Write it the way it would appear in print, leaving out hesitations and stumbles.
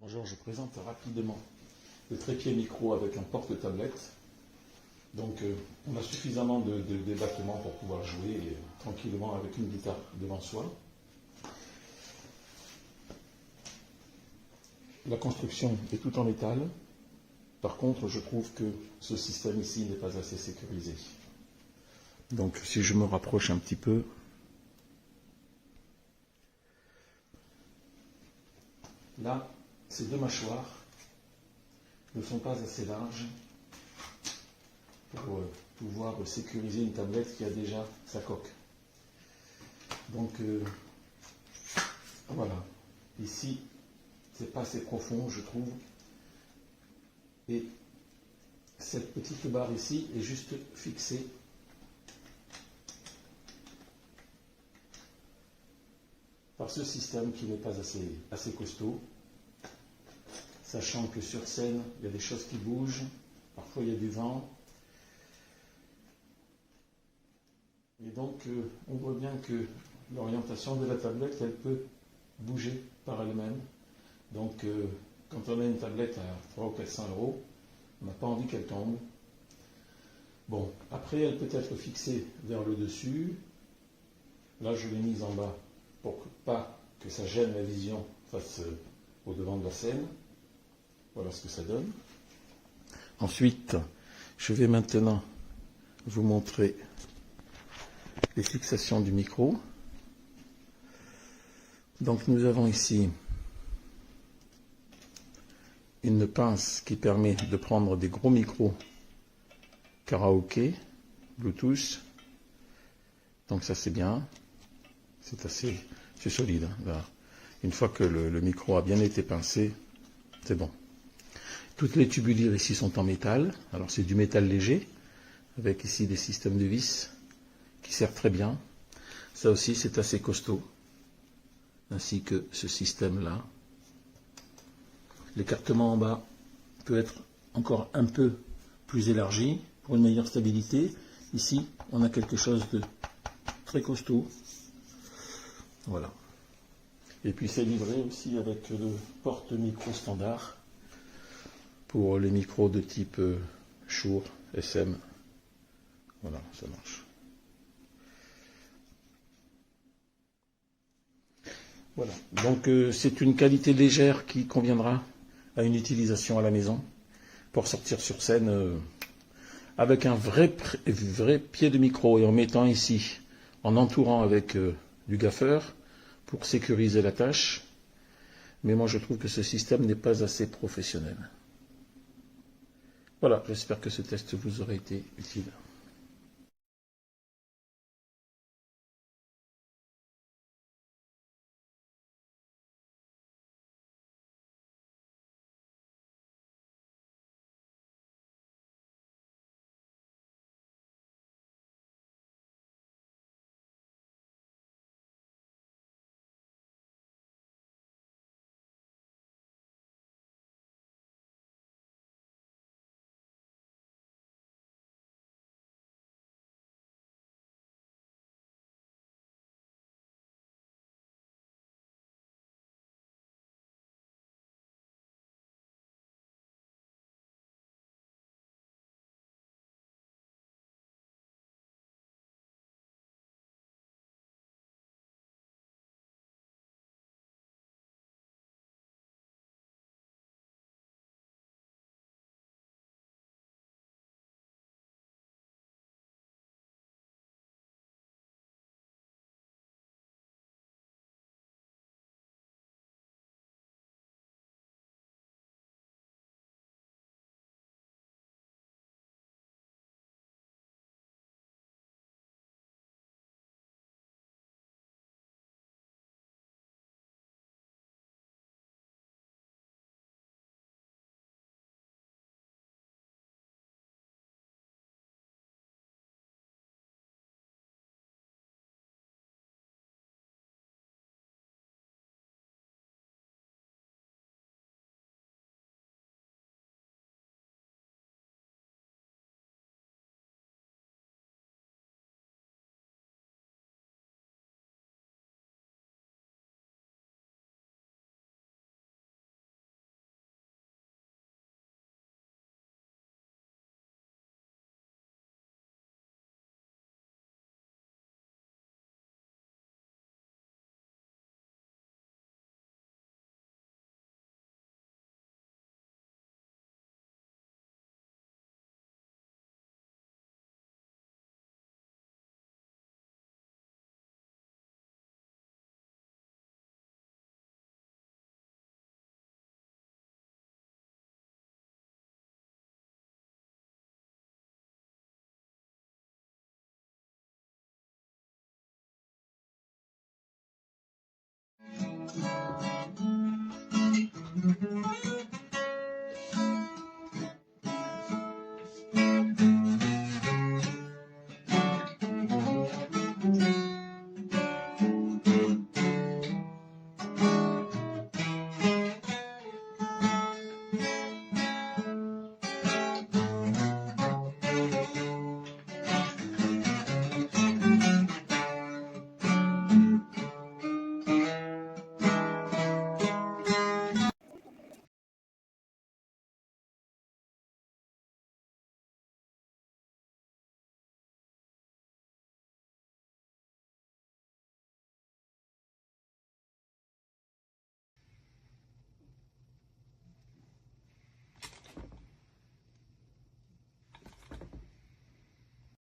Bonjour, je présente rapidement le trépied micro avec un porte-tablette. Donc on a suffisamment de débattement pour pouvoir jouer tranquillement avec une guitare devant soi. La construction est tout en métal. Par contre, je trouve que ce système ici n'est pas assez sécurisé. Donc si je me rapproche un petit peu, là, ces deux mâchoires ne sont pas assez larges pour pouvoir sécuriser une tablette qui a déjà sa coque. Donc voilà, ici c'est pas assez profond je trouve, et cette petite barre ici est juste fixée par ce système qui n'est pas assez costaud, sachant que sur scène il y a des choses qui bougent, parfois il y a du vent. Et donc, on voit bien que l'orientation de la tablette, elle peut bouger par elle-même. Donc, quand on a une tablette à 300 ou 400 euros, on n'a pas envie qu'elle tombe. Bon, après, elle peut être fixée vers le dessus. Là, je l'ai mise en bas pour pas que ça gêne la vision face au devant de la scène. Voilà ce que ça donne. Ensuite, je vais maintenant vous montrer les fixations du micro. Donc nous avons ici une pince qui permet de prendre des gros micros karaoké, Bluetooth. Donc ça c'est bien, c'est solide. Là. Une fois que le micro a bien été pincé, c'est bon. Toutes les tubulures ici sont en métal. Alors c'est du métal léger, avec ici des systèmes de vis qui servent très bien. Ça aussi c'est assez costaud, ainsi que ce système-là. L'écartement en bas peut être encore un peu plus élargi pour une meilleure stabilité. Ici, on a quelque chose de très costaud. Voilà. Et puis c'est livré aussi avec le porte-micro standard pour les micros de type Shure, SM. Voilà, ça marche. Voilà. Donc c'est une qualité légère qui conviendra à une utilisation à la maison pour sortir sur scène avec un vrai pied de micro et en mettant ici, en entourant avec du gaffeur pour sécuriser la tâche. Mais moi je trouve que ce système n'est pas assez professionnel. Voilà, j'espère que ce test vous aura été utile.